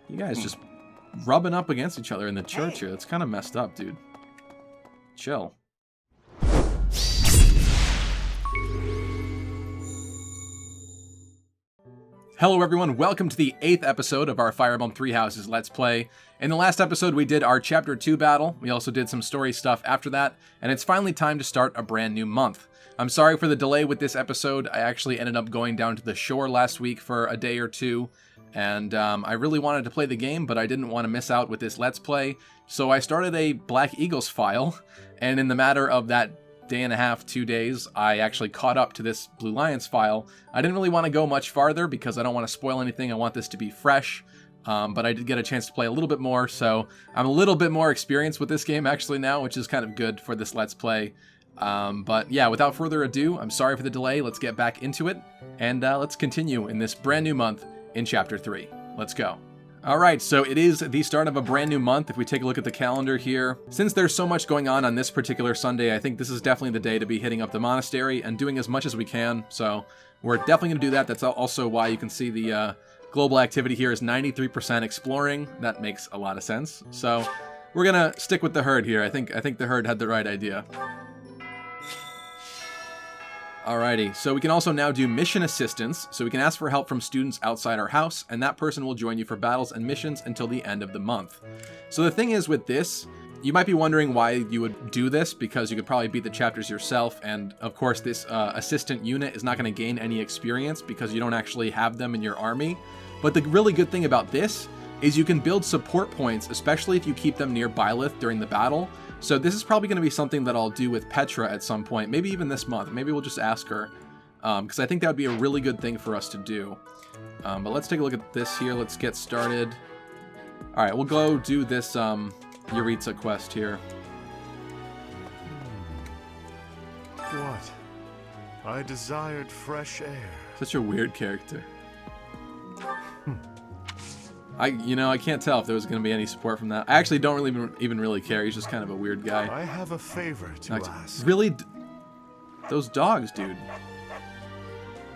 You guys just rubbing up against each other in the church here. That's kind of messed up, dude. Chill. Hello everyone, welcome to the 8th episode of our Fire Emblem Three Houses Let's Play. In the last episode we did our Chapter 2 battle, we also did some story stuff after that, and it's finally time to start a brand new month. I'm sorry for the delay with this episode. I actually ended up going down to the shore last week for a day or two, and I really wanted to play the game, but I didn't want to miss out with this Let's Play, so I started a Black Eagles file, and in the matter of that day and a half, 2 days, I actually caught up to this Blue Lions file. I didn't really want to go much farther because I don't want to spoil anything. I want this to be fresh, but I did get a chance to play a little bit more, so I'm a little bit more experienced with this game actually now, which is kind of good for this Let's Play. But yeah, without further ado, I'm sorry for the delay. Let's get back into it, and let's continue in this brand new month in Chapter 3. Let's go. Alright, so it is the start of a brand new month. If we take a look at the calendar here, since there's so much going on this particular Sunday, I think this is definitely the day to be hitting up the monastery and doing as much as we can. So we're definitely going to do that. That's also why you can see the global activity here is 93% exploring. That makes a lot of sense. So we're going to stick with the herd here. I think the herd had the right idea. Alrighty, so we can also now do mission assistance, so we can ask for help from students outside our house, and that person will join you for battles and missions until the end of the month. So the thing is with this, you might be wondering why you would do this, because you could probably beat the chapters yourself, and of course this assistant unit is not going to gain any experience because you don't actually have them in your army. But the really good thing about this is you can build support points, especially if you keep them near Byleth during the battle. So this is probably going to be something that I'll do with Petra at some point, maybe even this month. Maybe we'll just ask her, because I think that would be a really good thing for us to do. But let's take a look at this here. Let's get started. All right, we'll go do this Yuritsa quest here. What? I desired fresh air. Such a weird character. I can't tell if there was going to be any support from that. I actually don't really even really care. He's just kind of a weird guy. I have a favor to ask. Really? Those dogs, dude.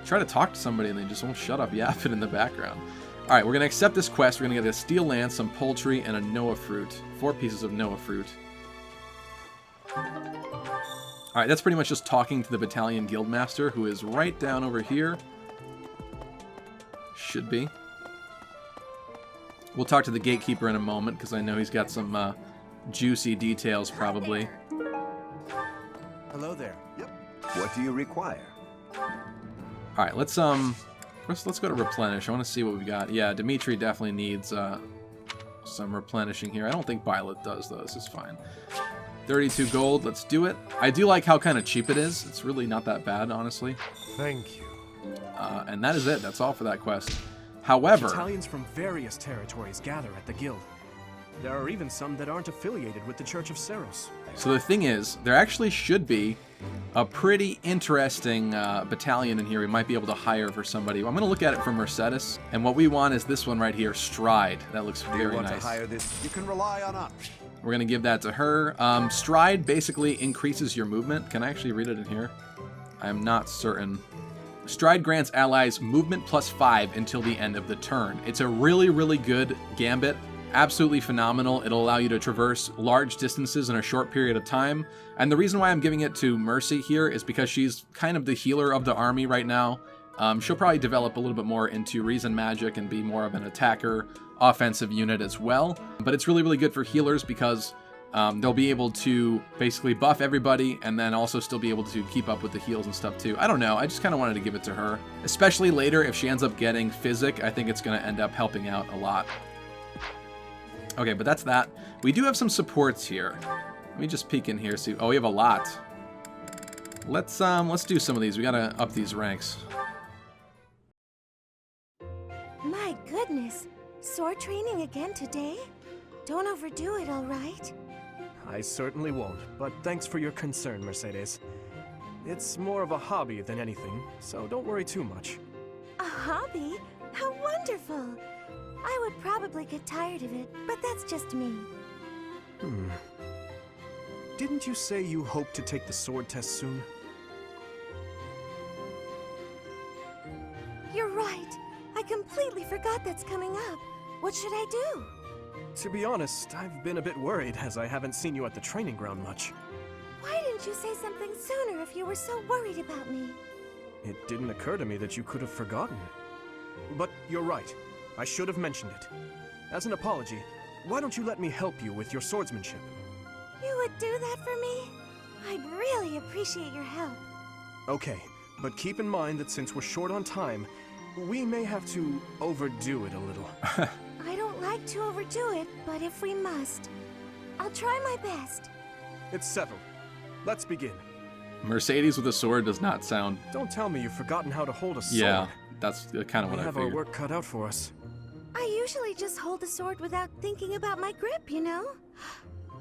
Try to talk to somebody and they just won't shut up yapping in the background. All right, we're going to accept this quest. We're going to get a steel lance, some poultry, and a Noah fruit. 4 pieces of Noah fruit. All right, that's pretty much just talking to the battalion guildmaster, who is right down over here. Should be. We'll talk to the gatekeeper in a moment, because I know he's got some juicy details, probably. Hello there. Yep. What do you require? All right, let's go to replenish. I want to see what we got. Yeah, Dimitri definitely needs some replenishing here. I don't think Byleth does, though. This is fine. 32 gold. Let's do it. I do like how kind of cheap it is. It's really not that bad, honestly. Thank you. And that is it. That's all for that quest. However, battalions from various territories gather at the guild. There are even some that aren't affiliated with the Church of Seiros. So the thing is, there actually should be a pretty interesting battalion in here we might be able to hire for somebody. I'm going to look at it for Mercedes, and what we want is this one right here, Stride. That looks very nice. You want to hire this? You can rely on us. We're going to give that to her. Stride basically increases your movement. Can I actually read it in here? I'm not certain. Stride grants allies movement +5 until the end of the turn. It's a really, really good gambit. Absolutely phenomenal. It'll allow you to traverse large distances in a short period of time. And the reason why I'm giving it to Mercy here is because she's kind of the healer of the army right now. She'll probably develop a little bit more into reason magic and be more of an attacker, offensive unit as well. But it's really, really good for healers because they'll be able to basically buff everybody and then also still be able to keep up with the heals and stuff too. I don't know. I just kind of wanted to give it to her. Especially later if she ends up getting Physic, I think it's going to end up helping out a lot. Okay, but that's that. We do have some supports here. Let me just peek in here. See. Oh, we have a lot. Let's do some of these. We got to up these ranks. My goodness. Sword training again today? Don't overdo it, all right? I certainly won't, but thanks for your concern, Mercedes. It's more of a hobby than anything, so don't worry too much. A hobby? How wonderful! I would probably get tired of it, but that's just me. Didn't you say you hope to take the sword test soon? You're right. I completely forgot that's coming up. What should I do? To be honest, I've been a bit worried as I haven't seen you at the training ground much. Why didn't you say something sooner if you were so worried about me? It didn't occur to me that you could have forgotten. But you're right. I should have mentioned it. As an apology, why don't you let me help you with your swordsmanship? You would do that for me? I'd really appreciate your help. Okay, but keep in mind that since we're short on time, we may have to overdo it a little. I don't like to overdo it, but if we must, I'll try my best. It's settled. Let's begin. Mercedes with a sword does not sound... Don't tell me you've forgotten how to hold a sword. Yeah, that's kind of what We I have our figured. work cut out for us. I usually just hold the sword without thinking about my grip, you know?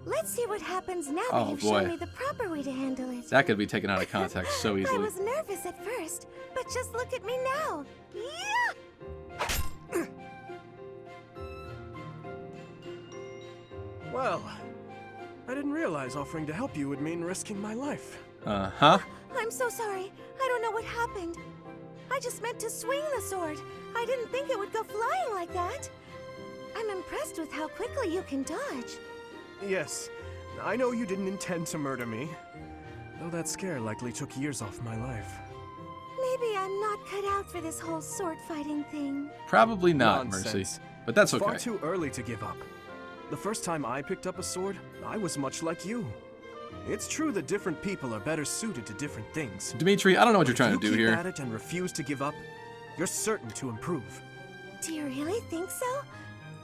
Let's see what happens now that you've shown me the proper way to handle it. That could be taken out of context so I easily. was nervous at first, but just look at me now. Yeah! Well, I didn't realize offering to help you would mean risking my life. Uh-huh. I'm so sorry. I don't know what happened. I just meant to swing the sword. I didn't think it would go flying like that. I'm impressed with how quickly you can dodge. Yes, I know you didn't intend to murder me, though that scare likely took years off my life. Maybe I'm not cut out for this whole sword fighting thing. Probably not, Nonsense. Mercy. But that's okay. Far too early to give up. The first time I picked up a sword, I was much like you. It's true that different people are better suited to different things. Dimitri, I don't know what you're If trying you to do keep here. at it and refuse to give up, you're certain to improve. Do you really think so?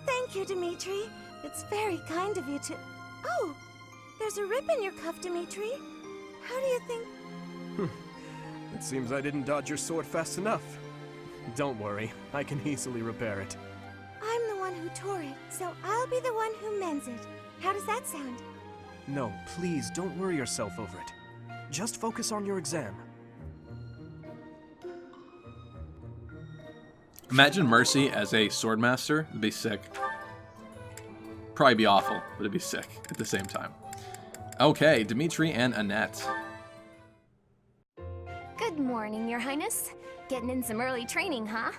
Thank you, Dimitri. It's very kind of you to... Oh, there's a rip in your cuff, Dimitri. How do you think... It seems I didn't dodge your sword fast enough. Don't worry, I can easily repair it. I'm the one who tore it, so I'll be the one who mends it. How does that sound? No, please don't worry yourself over it. Just focus on your exam. Imagine Mercy as a swordmaster. It'd be sick. Probably be awful, but it'd be sick at the same time. Okay, Dimitri and Annette. Good morning, Your Highness. Getting in some early training, huh?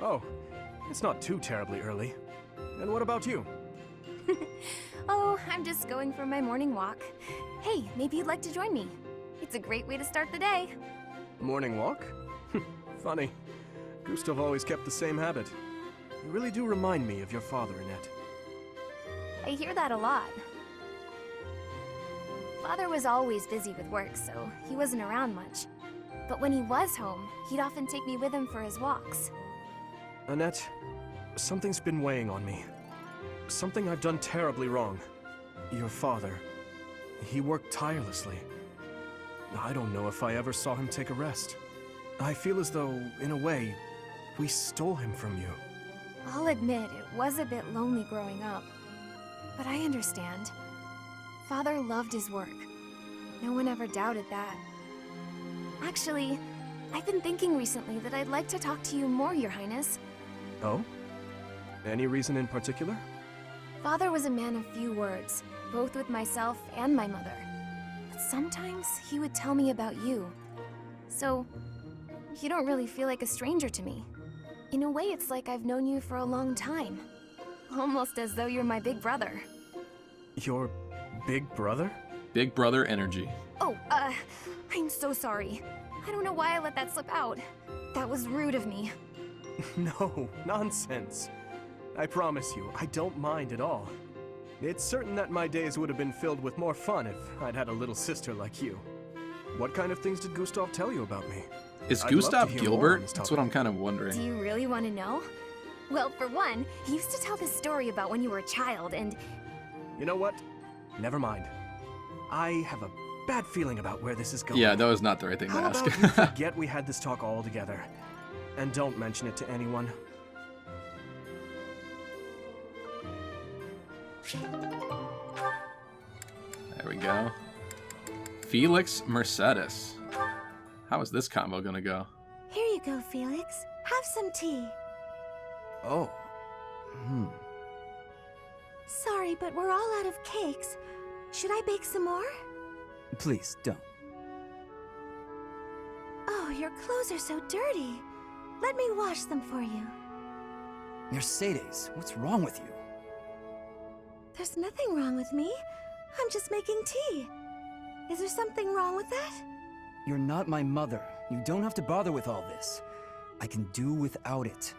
Oh, it's not too terribly early. And what about you? Oh, I'm just going for my morning walk. Hey, maybe you'd like to join me. It's a great way to start the day. Morning walk? Funny. Gustav always kept the same habit. You really do remind me of your father, Annette. I hear that a lot. Father was always busy with work, so he wasn't around much. But when he was home, he'd often take me with him for his walks. Annette, something's been weighing on me. Something I've done terribly wrong. Your father, he worked tirelessly. I don't know if I ever saw him take a rest. I feel as though, in a way, we stole him from you. I'll admit it was a bit lonely growing up. But I understand. Father loved his work. No one ever doubted that. Actually, I've been thinking recently that I'd like to talk to you more, Your Highness. Oh? Any reason in particular? Father was a man of few words, both with myself and my mother. But sometimes he would tell me about you. So, you don't really feel like a stranger to me. In a way, it's like I've known you for a long time. Almost as though you're my big brother. Your big brother? Big brother energy. Oh, I'm so sorry. I don't know why I let that slip out. That was rude of me. No, nonsense. I promise you, I don't mind at all. It's certain that my days would have been filled with more fun if I'd had a little sister like you. What kind of things did Gustav tell you about me? Is I'd love Gustav to hear more on Gilbert? this That's topic. what I'm kind of wondering. Do you really want to know? Well, for one, he used to tell this story about when you were a child and... You know what? Never mind. I have a bad feeling about where this is going. Yeah, that was not the right thing to How ask. about you forget we had this talk all together? And don't mention it to anyone. There we go. Felix Mercedes. How is this combo gonna go? Here you go, Felix. Have some tea. Oh. Sorry, but we're all out of cakes. Should I bake some more? Please, don't. Oh, your clothes are so dirty. Let me wash them for you. Mercedes, what's wrong with you? There's nothing wrong with me. I'm just making tea. Is there something wrong with that? You're not my mother. You don't have to bother with all this. I can do without it.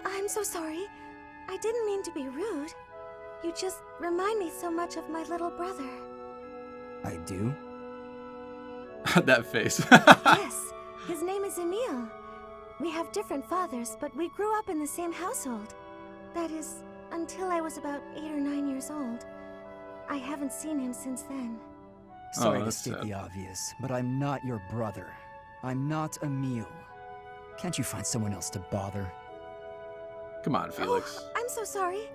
I'm so sorry. I didn't mean to be rude. You just remind me so much of my little brother. I do? That face. Yes, his name is Emile. We have different fathers, but we grew up in the same household. That is, until I was about 8 or 9 years old. I haven't seen him since then. Sorry to that's state sad. the obvious, but I'm not your brother. I'm not Emile. Can't you find someone else to bother? Come on, Felix. Oh, I'm so sorry.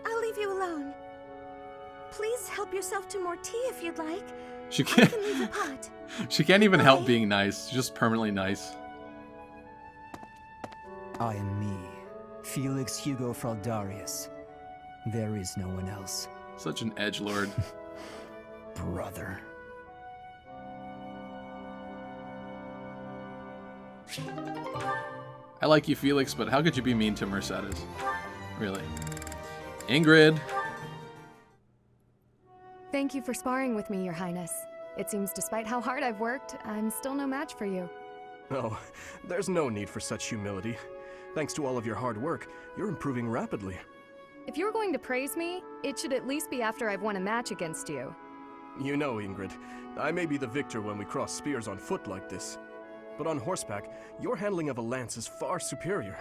I'll leave you alone. Please help yourself to more tea if you'd like. She I can't. can leave the pot. She can't even help Bye. being nice. She's just permanently nice. I am me, Felix Hugo Fraldarius. There is no one else. Such an edgelord. Brother. I like you, Felix, but how could you be mean to Mercedes? Really. Ingrid. Thank you for sparring with me, Your Highness. It seems despite how hard I've worked, I'm still no match for you. Oh, there's no need for such humility. Thanks to all of your hard work, you're improving rapidly. If you're going to praise me, it should at least be after I've won a match against you. You know, Ingrid, I may be the victor when we cross spears on foot like this. But on horseback, your handling of a lance is far superior.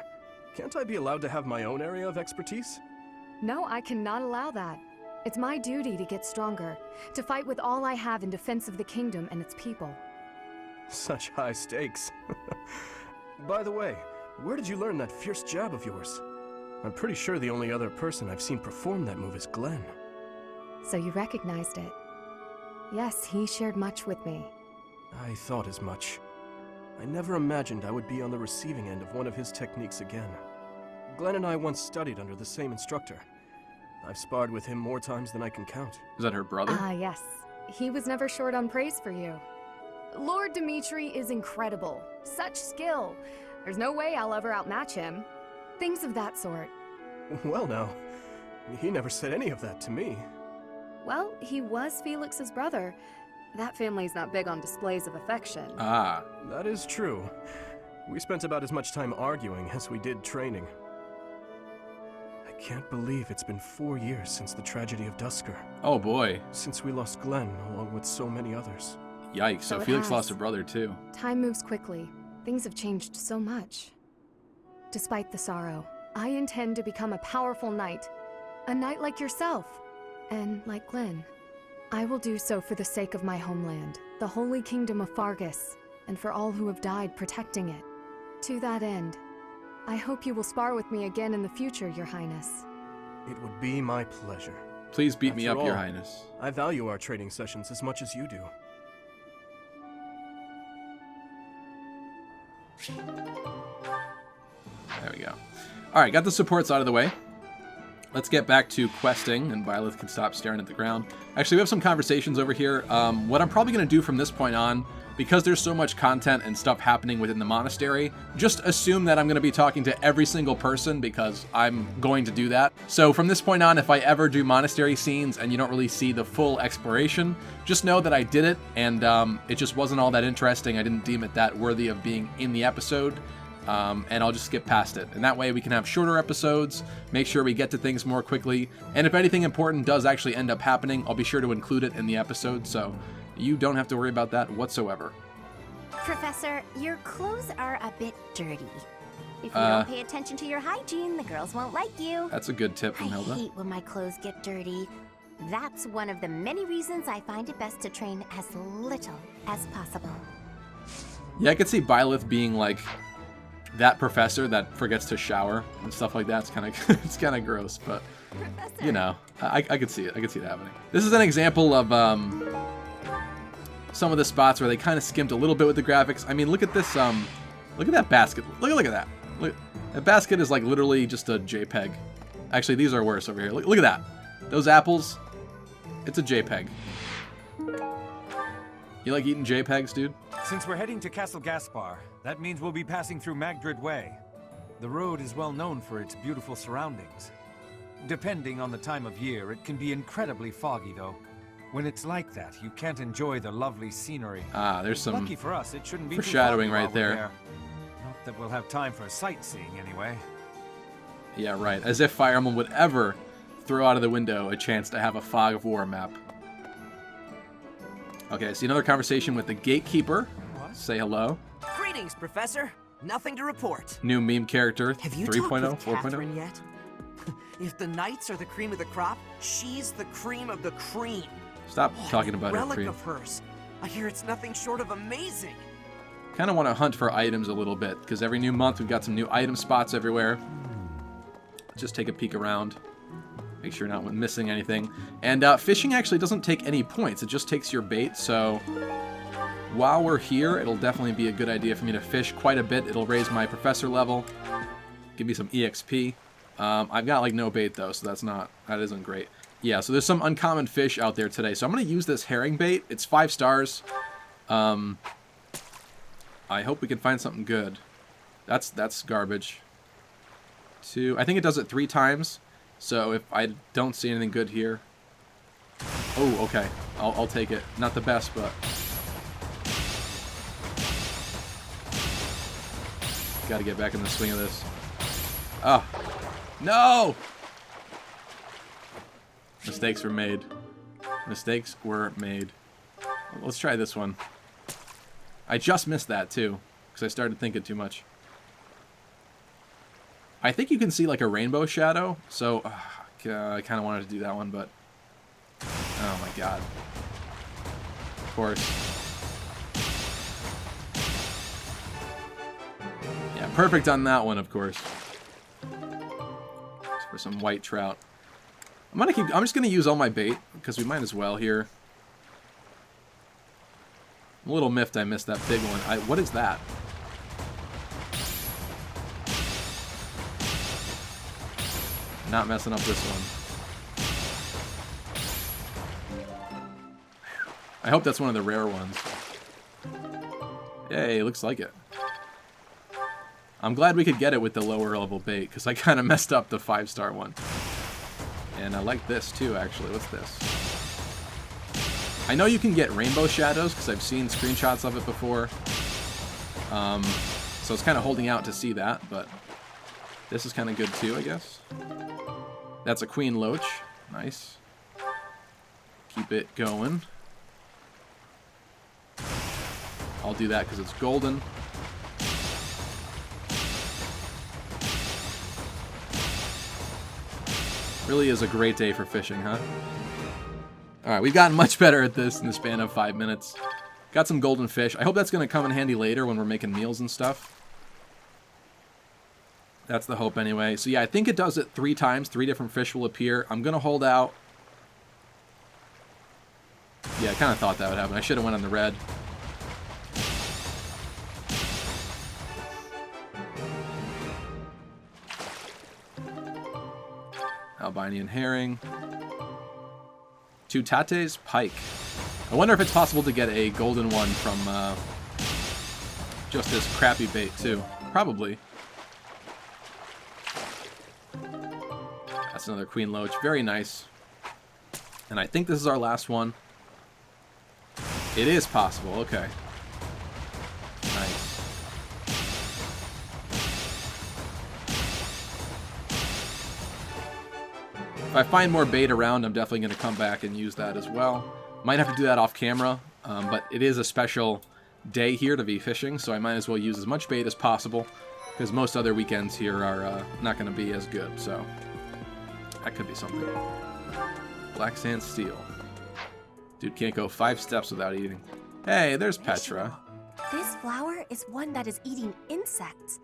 Can't I be allowed to have my own area of expertise? No, I cannot allow that. It's my duty to get stronger, to fight with all I have in defense of the kingdom and its people. Such high stakes. By the way, where did you learn that fierce jab of yours? I'm pretty sure the only other person I've seen perform that move is Glenn. So you recognized it. Yes, he shared much with me. I thought as much. I never imagined I would be on the receiving end of one of his techniques again. Glenn and I once studied under the same instructor. I've sparred with him more times than I can count. Is that her brother? Ah, yes. He was never short on praise for you. Lord Dimitri is incredible. Such skill. There's no way I'll ever outmatch him. Things of that sort. Well now, he never said any of that to me. Well, he was Felix's brother. That family's not big on displays of affection. Ah. That is true. We spent about as much time arguing as we did training. I can't believe it's been 4 years since the tragedy of Dusker. Oh boy. Since we lost Glenn, along with so many others. Yikes. So So it Felix has. lost a brother too. Time moves quickly. Things have changed so much. Despite the sorrow, I intend to become a powerful knight. A knight like yourself. And like Glenn. I will do so for the sake of my homeland, the Holy Kingdom of Faerghus, and for all who have died protecting it. To that end, I hope you will spar with me again in the future, Your Highness. It would be my pleasure. Please beat me up, After Your all, Highness. I value our training sessions as much as you do. There we go. Alright, got the supports out of the way. Let's get back to questing, and Byleth can stop staring at the ground. Actually, we have some conversations over here. What I'm probably going to do from this point on, because there's so much content and stuff happening within the monastery, just assume that I'm going to be talking to every single person, because I'm going to do that. So from this point on, if I ever do monastery scenes and you don't really see the full exploration, just know that I did it, and it just wasn't all that interesting. I didn't deem it that worthy of being in the episode. And I'll just skip past it. And that way we can have shorter episodes, make sure we get to things more quickly. And if anything important does actually end up happening, I'll be sure to include it in the episode, so you don't have to worry about that whatsoever. Professor, your clothes are a bit dirty. If you don't pay attention to your hygiene, the girls won't like you. That's a good tip from I Hilda. hate when my clothes get dirty. That's one of the many reasons I find it best to train as little as possible. Yeah, I could see Byleth being like that professor that forgets to shower and stuff like that. It's kind of it's kind of gross, but you know, I could see it. I could see it happening. This is an example of some of the spots where they kind of skimped a little bit with the graphics. I mean, look at this. Look at that basket. Look at that. Look, that basket is like literally just a JPEG. Actually, these are worse over here. Look at that. Those apples. It's a JPEG. You like eating JPEGs, dude? Since we're heading to Castle Gaspar, that means we'll be passing through Magdred Way. The road is well known for its beautiful surroundings. Depending on the time of year, it can be incredibly foggy, though. When it's like that, you can't enjoy the lovely scenery. Ah, there's some Lucky for us, it shouldn't be foreshadowing too foggy right while we're there. Not that we'll have time for sightseeing, anyway. Yeah, right. As if Fire Emblem would ever throw out of the window a chance to have a Fog of War map. Okay, I see another conversation with the Gatekeeper. What? Say hello. Greetings, Professor. Nothing to report. New meme character, Have you 3.0, talked with 4.0. Catherine yet? If the knights are the cream of the crop, she's the cream of the cream. Stop talking about her relic cream. of hers. I hear it's nothing short of amazing. Kind of want to hunt for items a little bit, because every new month we've got some new item spots everywhere. Just take a peek around. Make sure you're not missing anything. And fishing actually doesn't take any points. It just takes your bait, so while we're here, it'll definitely be a good idea for me to fish quite a bit. It'll raise my professor level, give me some EXP. I've got like no bait though, so that isn't great. Yeah, so there's some uncommon fish out there today. So I'm going to use this herring bait. It's 5 stars. I hope we can find something good. That's garbage. I think it does it 3 times. So if I don't see anything good here. Oh, okay. I'll take it. Not the best, but got to get back in the swing of this. Ah. No! Mistakes were made. Mistakes were made. Let's try this one. I just missed that, too, because I started thinking too much. I think you can see, like, a rainbow shadow, so I kind of wanted to do that one, but oh, my God. Of course. Yeah, perfect on that one, of course. For some white trout. I'm just gonna use all my bait because we might as well here. I'm a little miffed I missed that big one. What is that? Not messing up this one. I hope that's one of the rare ones. Yay, looks like it. I'm glad we could get it with the lower level bait, because I kind of messed up the 5-star one. And I like this too, actually. What's this? I know you can get rainbow shadows, because I've seen screenshots of it before. So it's kind of holding out to see that, but this is kind of good too, I guess. That's a queen loach. Nice. Keep it going. I'll do that because it's golden. Really is a great day for fishing, huh? Alright, we've gotten much better at this in the span of 5 minutes. Got some golden fish. I hope that's going to come in handy later when we're making meals and stuff. That's the hope anyway. So yeah, I think it does it 3 times. 3 different fish will appear. I'm going to hold out. Yeah, I kind of thought that would happen. I should have went on the red. Albinian herring. 2 tates, pike. I wonder if it's possible to get a golden one from just this crappy bait too. Probably. That's another queen loach. Very nice. And I think this is our last one. It is possible. Okay. Nice. If I find more bait around, I'm definitely going to come back and use that as well. Might have to do that off camera, but it is a special day here to be fishing, so I might as well use as much bait as possible, because most other weekends here are not going to be as good, so that could be something. Black sand steel. Dude can't go 5 steps without eating. Hey, there's Petra. This flower is one that is eating insects.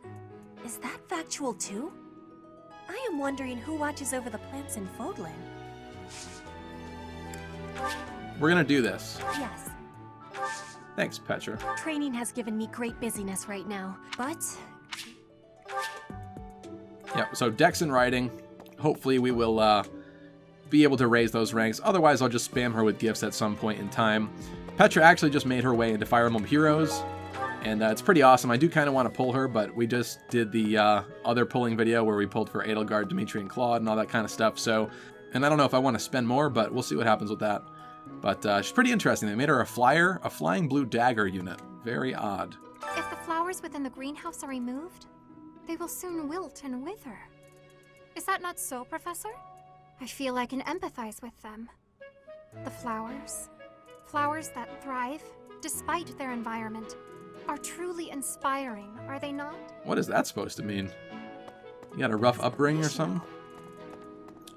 Is that factual too? I am wondering who watches over the plants in Fodlan. We're gonna do this. Yes. Thanks, Petra. Training has given me great busyness right now, but... Yep, so Dex and Writing. Hopefully we will be able to raise those ranks. Otherwise, I'll just spam her with gifts at some point in time. Petra actually just made her way into Fire Emblem Heroes. And it's pretty awesome. I do kind of want to pull her, but we just did the other pulling video where we pulled for Edelgard, Dimitri, and Claude and all that kind of stuff. So, and I don't know if I want to spend more, but we'll see what happens with that. But she's pretty interesting. They made her a flying blue dagger unit. Very odd. If the flowers within the greenhouse are removed, they will soon wilt and wither. Is that not so, Professor? I feel I can empathize with them. The flowers that thrive despite their environment, are truly inspiring, are they not? What is that supposed to mean? You got a rough upbringing or something?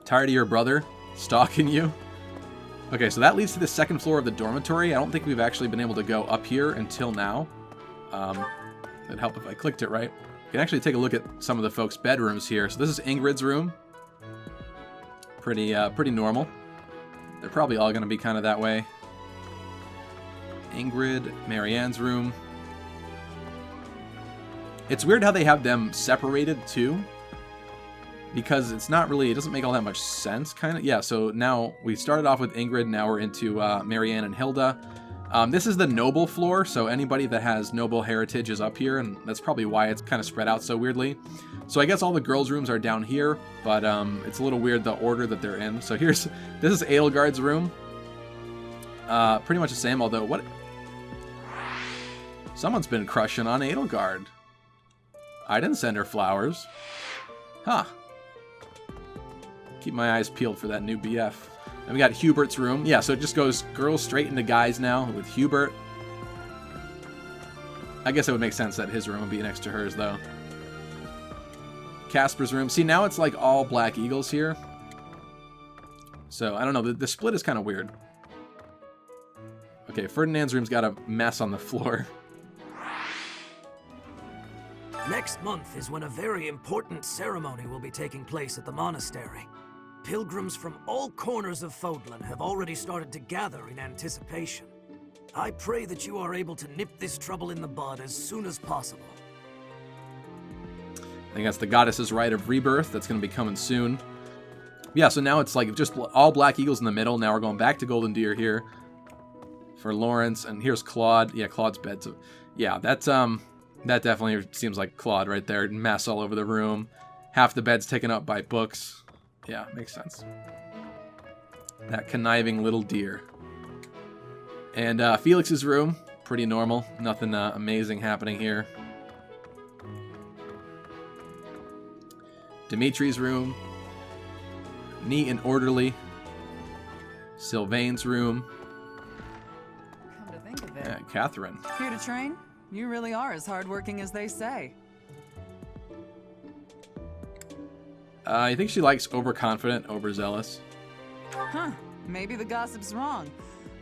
Tired of your brother stalking you? Okay, so that leads to the second floor of the dormitory. I don't think we've actually been able to go up here until now. It'd help if I clicked it right. You can actually take a look at some of the folks' bedrooms here. So this is Ingrid's room. Pretty normal. They're probably all going to be kind of that way. Ingrid, Maryann's room. It's weird how they have them separated too, because it's not really, it doesn't make all that much sense, kind of. Yeah, so now we started off with Ingrid, now we're into Maryann and Hilda. This is the noble floor, so anybody that has noble heritage is up here, and that's probably why it's kind of spread out so weirdly. So I guess all the girls' rooms are down here, but it's a little weird the order that they're in. So this is Edelgard's room. Pretty much the same, although what? Someone's been crushing on Edelgard. I didn't send her flowers. Huh. Keep my eyes peeled for that new BF. And we got Hubert's room. Yeah, so it just goes girls straight into guys now with Hubert. I guess it would make sense that his room would be next to hers, though. Casper's room. See, now it's like all Black Eagles here. So, I don't know. The split is kind of weird. Okay, Ferdinand's room's got a mess on the floor. Next month is when a very important ceremony will be taking place at the monastery. Pilgrims from all corners of Fodlan have already started to gather in anticipation. I pray that you are able to nip this trouble in the bud as soon as possible. I think that's the Goddess's Rite of Rebirth. That's going to be coming soon. Yeah, so now it's like just all Black Eagles in the middle. Now we're going back to Golden Deer here for Lawrence. And here's Claude. Yeah, Claude's bed. So, yeah, that's that definitely seems like Claude right there. Mess all over the room. Half the bed's taken up by books. Yeah, makes sense. That conniving little deer. And Felix's room, pretty normal. Nothing amazing happening here. Dimitri's room, neat and orderly. Sylvain's room. Come to think of it. Yeah, Catherine. Here to train? You really are as hardworking as they say. I think she likes overconfident, overzealous. Huh. Maybe the gossip's wrong.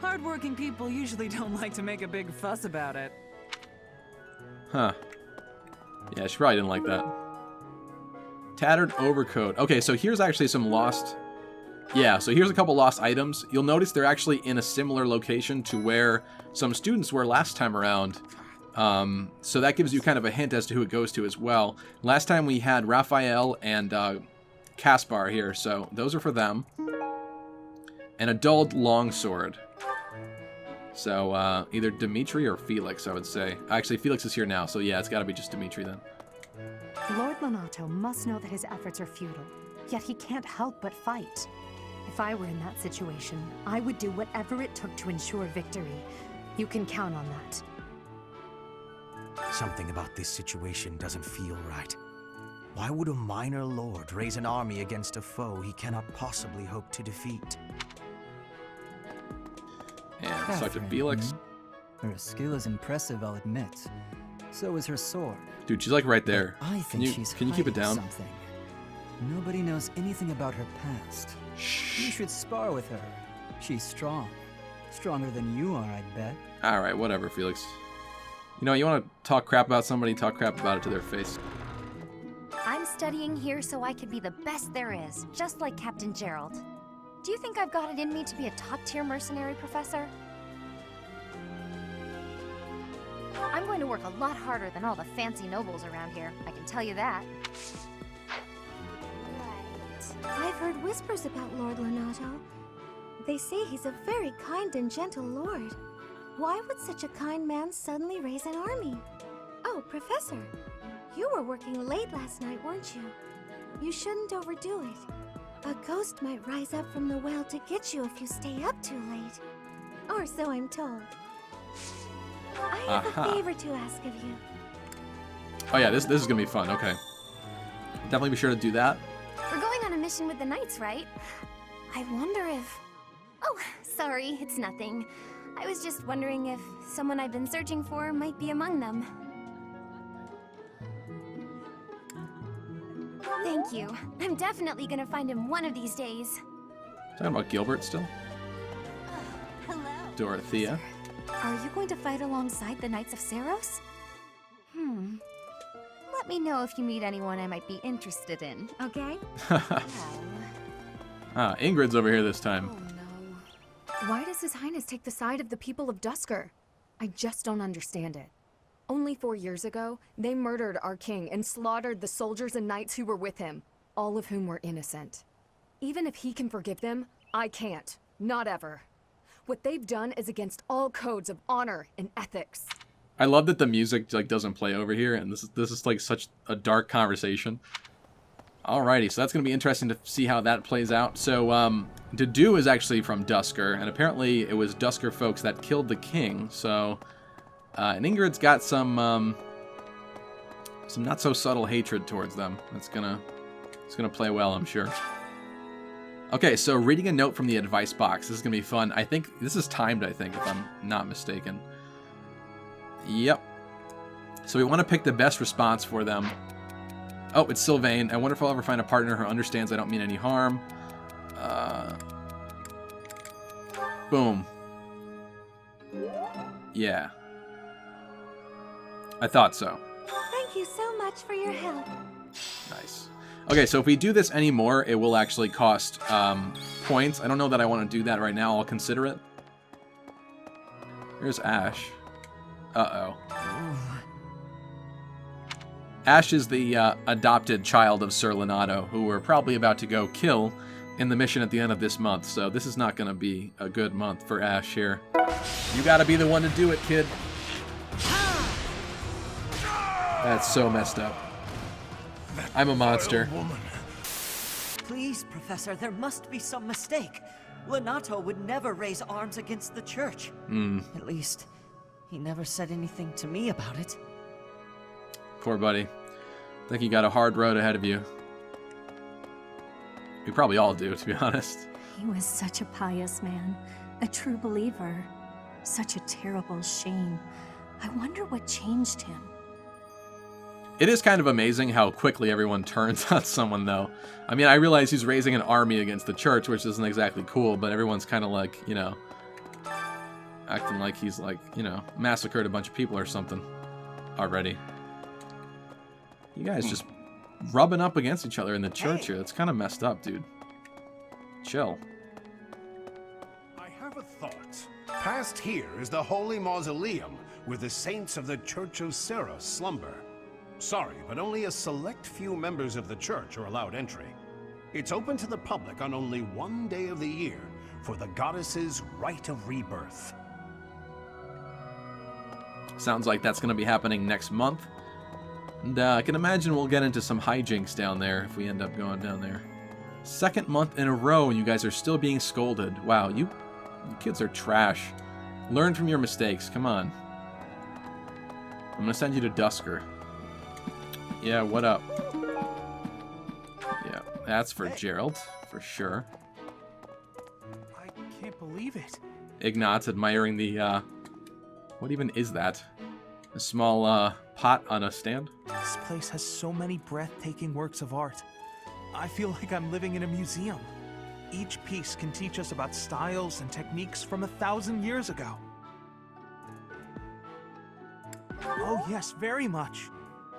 Hardworking people usually don't like to make a big fuss about it. Huh. Yeah, she probably didn't like that. Tattered overcoat. Okay, so here's actually some lost... Yeah, so here's a couple lost items. You'll notice they're actually in a similar location to where some students were last time around. So that gives you kind of a hint as to who it goes to as well. Last time we had Raphael and Caspar here, so those are for them. And a dulled longsword. So either Dimitri or Felix, I would say. Actually, Felix is here now, so yeah, it's got to be just Dimitri then. Lord Lonato must know that his efforts are futile, yet he can't help but fight. If I were in that situation, I would do whatever it took to ensure victory. You can count on that. Something about this situation doesn't feel right. Why would a minor lord raise an army against a foe he cannot possibly hope to defeat? And Sergeant Felix. Her skill is impressive, I'll admit. So is her sword. Dude, she's like right there. But I think can you keep it down? Something. Nobody knows anything about her past. Shh. You should spar with her. She's strong. Stronger than you are, I'd bet. Alright, whatever, Felix. You know, you want to talk crap about somebody, talk crap about it to their face. I'm studying here so I can be the best there is, just like Captain Gerald. Do you think I've got it in me to be a top-tier mercenary, Professor? I'm going to work a lot harder than all the fancy nobles around here, I can tell you that. Right. I've heard whispers about Lord Lonato. They say he's a very kind and gentle lord. Why would such a kind man suddenly raise an army? Oh, Professor. You were working late last night, weren't you? You shouldn't overdo it. A ghost might rise up from the well to get you if you stay up too late. Or so I'm told. I have a favor to ask of you. Oh yeah, this is gonna be fun. Okay. Definitely be sure to do that. We're going on a mission with the Knights, right? I wonder if... Oh, sorry, it's nothing. I was just wondering if someone I've been searching for might be among them. Thank you. I'm definitely gonna find him one of these days. Talking about Gilbert still? Hello. Dorothea. Are you going to fight alongside the Knights of Seiros? Let me know if you meet anyone I might be interested in, okay? Ingrid's over here this time. Oh no. Why does His Highness take the side of the people of Duscur? I just don't understand it. Only 4 years ago, they murdered our king and slaughtered the soldiers and knights who were with him, all of whom were innocent. Even if he can forgive them, I can't. Not ever. What they've done is against all codes of honor and ethics. I love that the music like doesn't play over here, and this is like such a dark conversation. Alrighty, so that's gonna be interesting to see how that plays out. So Dedu is actually from Duscur, and apparently it was Duscur folks that killed the king. So and Ingrid's got some not so subtle hatred towards them. It's gonna play well, I'm sure. Okay, so reading a note from the advice box. This is gonna be fun. I think this is timed, I think, if I'm not mistaken. Yep. So we want to pick the best response for them. Oh, it's Sylvain. I wonder if I'll ever find a partner who understands I don't mean any harm. Boom. Yeah. I thought so. Thank you so much for your help. Nice. Okay, so if we do this anymore, it will actually cost points. I don't know that I want to do that right now. I'll consider it. Here's Ash. Uh-oh. Ash is the adopted child of Sir Lenato, who we're probably about to go kill in the mission at the end of this month, so this is not going to be a good month for Ash here. You gotta be the one to do it, kid. That's so messed up. I'm a monster. Please, Professor, there must be some mistake. Lenato would never raise arms against the church. At least, he never said anything to me about it. Poor buddy. I think you got a hard road ahead of you. We probably all do, to be honest. He was such a pious man, a true believer. Such a terrible shame. I wonder what changed him. It is kind of amazing how quickly everyone turns on someone, though. I mean, I realize he's raising an army against the church, which isn't exactly cool, but everyone's kind of like, you know, acting like he's like, you know, massacred a bunch of people or something already. You guys just rubbing up against each other in the church here. That's kind of messed up, dude. Chill. I have a thought. Past here is the Holy Mausoleum, where the saints of the Church of Seiros slumber. Sorry, but only a select few members of the church are allowed entry. It's open to the public on only one day of the year, for the goddess's rite of rebirth. Sounds like that's going to be happening next month. And I can imagine we'll get into some hijinks down there if we end up going down there. Second month in a row and you guys are still being scolded. Wow, you kids are trash. Learn from your mistakes. Come on. I'm going to send you to Duscur. Yeah, what up? Yeah, that's for Gerald, for sure. I can't believe it. Ignat's admiring the, what even is that? A small, pot on a stand? This place has so many breathtaking works of art. I feel like I'm living in a museum. Each piece can teach us about styles and techniques from 1,000 years ago. Oh yes, very much.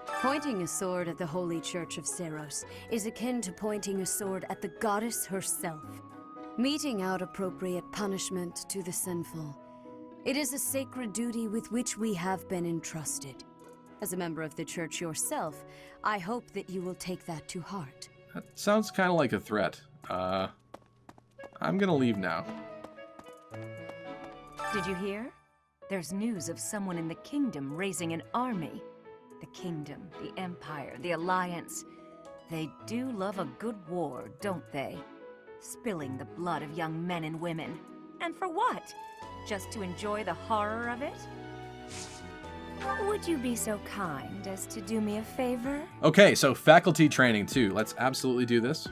Pointing a sword at the Holy Church of Seiros is akin to pointing a sword at the goddess herself, meting out appropriate punishment to the sinful. It is a sacred duty with which we have been entrusted. As a member of the church yourself, I hope that you will take that to heart. That sounds kind of like a threat. I'm gonna leave now. Did you hear? There's news of someone in the kingdom raising an army. The Kingdom, the Empire, the Alliance. They do love a good war, don't they? Spilling the blood of young men and women. And for what? Just to enjoy the horror of it? Would you be so kind as to do me a favor? Okay, so faculty training too. Let's absolutely do this.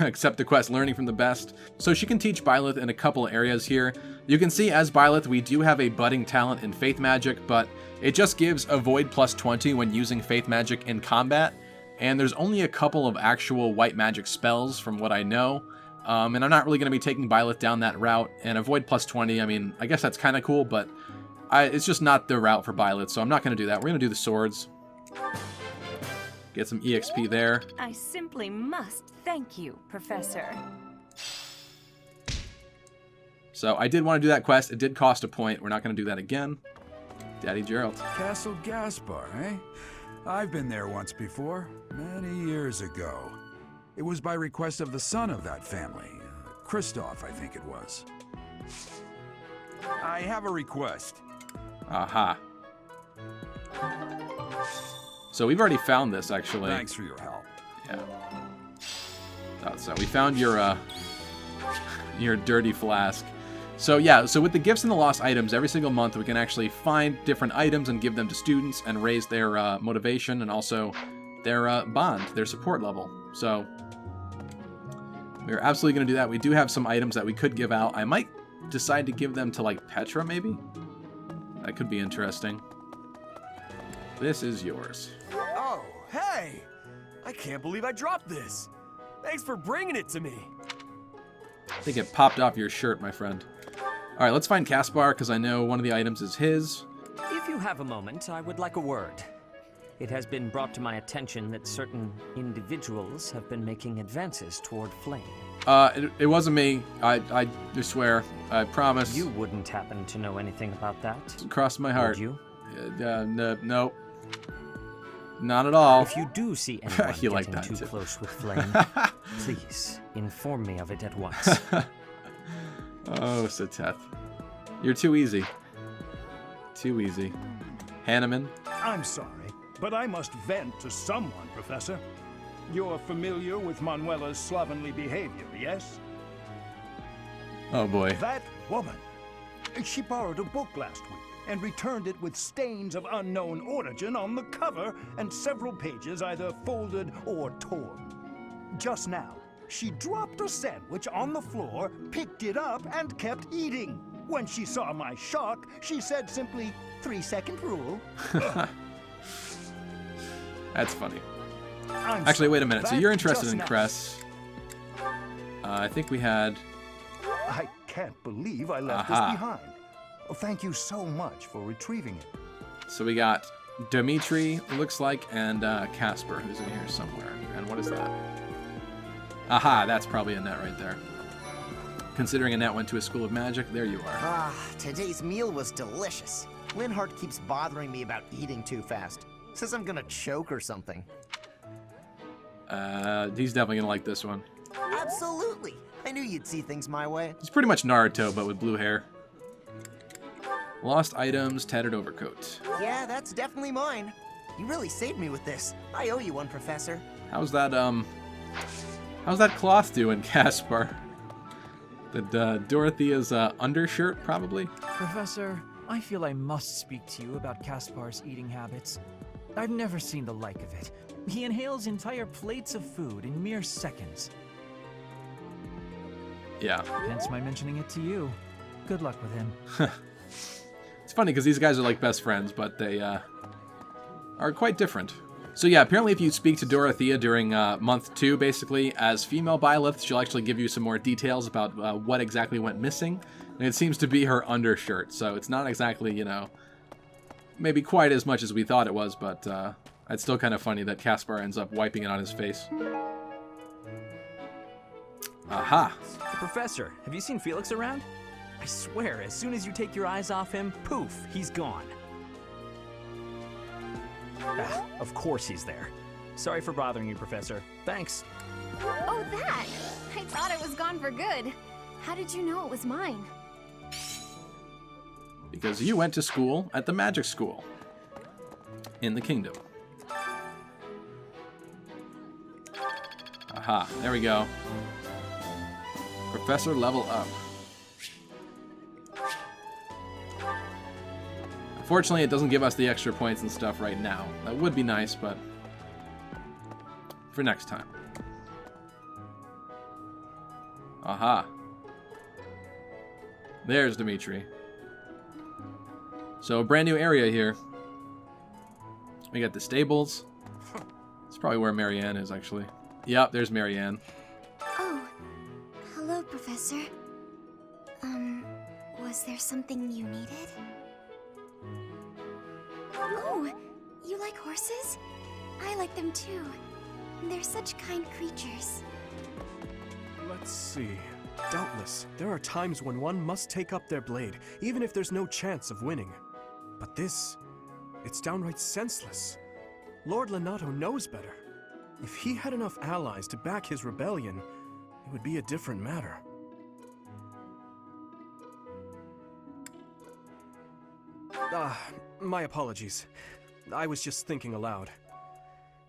Accept the quest, learning from the best. So she can teach Byleth in a couple areas here. You can see as Byleth, we do have a budding talent in Faith Magic, but it just gives Avoid plus 20 when using Faith Magic in combat. And there's only a couple of actual white magic spells from what I know. And I'm not really going to be taking Byleth down that route. And Avoid plus 20, I mean, I guess that's kind of cool, but it's just not the route for Byleth, so I'm not going to do that. We're going to do the swords. Get some EXP there. I simply must thank you, Professor. So I did want to do that quest. It did cost a point. We're not going to do that again. Daddy Gerald. Castle Gaspar, eh? I've been there once before, many years ago. It was by request of the son of that family, Christoph, I think it was. I have a request. Aha. So we've already found this, actually. Thanks for your help. Yeah. Thought so. We found your dirty flask. So yeah, so with the gifts and the lost items, every single month we can actually find different items and give them to students and raise their motivation and also their bond, their support level. So we're absolutely going to do that. We do have some items that we could give out. I might decide to give them to, like, Petra, maybe? That could be interesting. This is yours. Oh, hey! I can't believe I dropped this. Thanks for bringing it to me. I think it popped off your shirt, my friend. All right, let's find Caspar, because I know one of the items is his. If you have a moment, I would like a word. It has been brought to my attention that certain individuals have been making advances toward Flame. It wasn't me. I swear. I promise. You wouldn't happen to know anything about that? It crossed my heart. Would you? No. Not at all. If you do see anyone getting too close with Flame, please inform me of it at once. Oh, Sateth. You're too easy. Too easy. Hanneman. I'm sorry, but I must vent to someone, Professor. You're familiar with Manuela's slovenly behavior, yes? Oh boy. That woman. She borrowed a book last week and returned it with stains of unknown origin on the cover and several pages either folded or torn. Just now, she dropped a sandwich on the floor, picked it up, and kept eating. When she saw my shock, she said simply, 3-second rule. That's funny. Actually, wait a minute. So you're interested in Cress. I think we had... I can't believe I left this behind. Thank you so much for retrieving it. So we got Dimitri, looks like, and Casper, who's in here somewhere. And what is that? Aha, that's probably Annette right there. Considering Annette went to a school of magic, there you are. Today's meal was delicious. Linhart keeps bothering me about eating too fast. Says I'm gonna choke or something. He's definitely gonna like this one. Absolutely. I knew you'd see things my way. It's pretty much Naruto, but with blue hair. Lost items, tattered overcoat. Yeah, that's definitely mine. You really saved me with this. I owe you one, Professor. How's that cloth doing, Caspar? Dorothea's undershirt, probably? Professor, I feel I must speak to you about Caspar's eating habits. I've never seen the like of it. He inhales entire plates of food in mere seconds. Yeah. Hence my mentioning it to you. Good luck with him. It's funny because these guys are like best friends, but they are quite different. So yeah, apparently if you speak to Dorothea during month 2, basically, as female Byleth, she'll actually give you some more details about what exactly went missing. And it seems to be her undershirt, so it's not exactly, you know, maybe quite as much as we thought it was, but it's still kind of funny that Caspar ends up wiping it on his face. Aha! Professor, have you seen Felix around? I swear, as soon as you take your eyes off him, poof, he's gone. Of course he's there. Sorry for bothering you, Professor. Thanks. Oh, that! I thought it was gone for good. How did you know it was mine? Because you went to school at the magic school. in the kingdom. Aha, there we go. Professor level up. Unfortunately, it doesn't give us the extra points and stuff right now. That would be nice, but for next time. Aha. There's Dimitri. So a brand new area here. We got the stables. It's probably where Maryann is, actually. Yep, there's Maryann. Oh, hello, Professor. Was there something you needed? Oh, you like horses? I like them too. They're such kind creatures. Let's see. Doubtless, there are times when one must take up their blade, even if there's no chance of winning. But this, it's downright senseless. Lord Lonato knows better. If he had enough allies to back his rebellion, it would be a different matter. My apologies. I was just thinking aloud.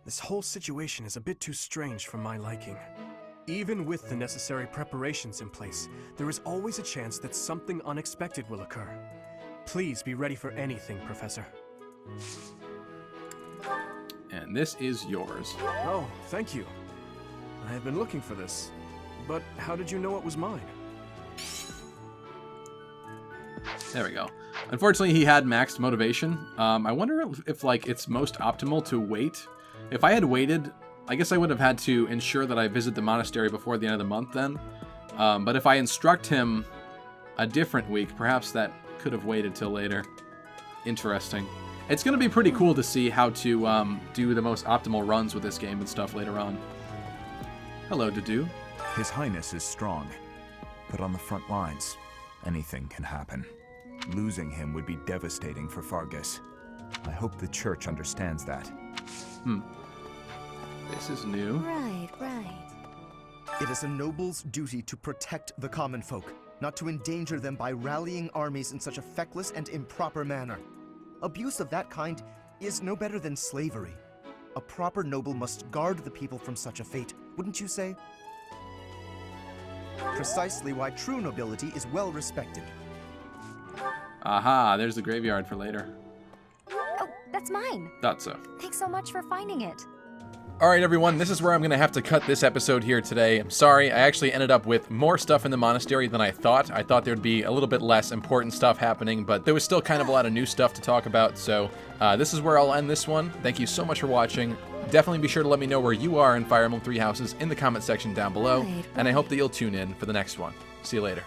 This whole situation is a bit too strange for my liking. Even with the necessary preparations in place, there is always a chance that something unexpected will occur. Please be ready for anything, Professor. And this is yours. Oh, thank you. I have been looking for this. But how did you know it was mine? There we go. Unfortunately, he had maxed motivation. I wonder if like it's most optimal to wait. If I had waited, I guess I would have had to ensure that I visit the monastery before the end of the month then. But if I instruct him a different week, perhaps that could have waited till later. Interesting. It's going to be pretty cool to see how to do the most optimal runs with this game and stuff later on. Hello, Dedu. His Highness is strong, but on the front lines, anything can happen. Losing him would be devastating for Faerghus. I hope the Church understands that. This is new. Right, right. It is a noble's duty to protect the common folk, not to endanger them by rallying armies in such a feckless and improper manner. Abuse of that kind is no better than slavery. A proper noble must guard the people from such a fate, wouldn't you say? Precisely why true nobility is well respected. Aha, there's the graveyard for later. Oh, that's mine. Thought so. Thanks so much for finding it. All right, everyone, this is where I'm going to have to cut this episode here today. I'm sorry, I actually ended up with more stuff in the monastery than I thought. I thought there'd be a little bit less important stuff happening, but there was still kind of a lot of new stuff to talk about, so this is where I'll end this one. Thank you so much for watching. Definitely be sure to let me know where you are in Fire Emblem Three Houses in the comment section down below, and I hope that you'll tune in for the next one. See you later.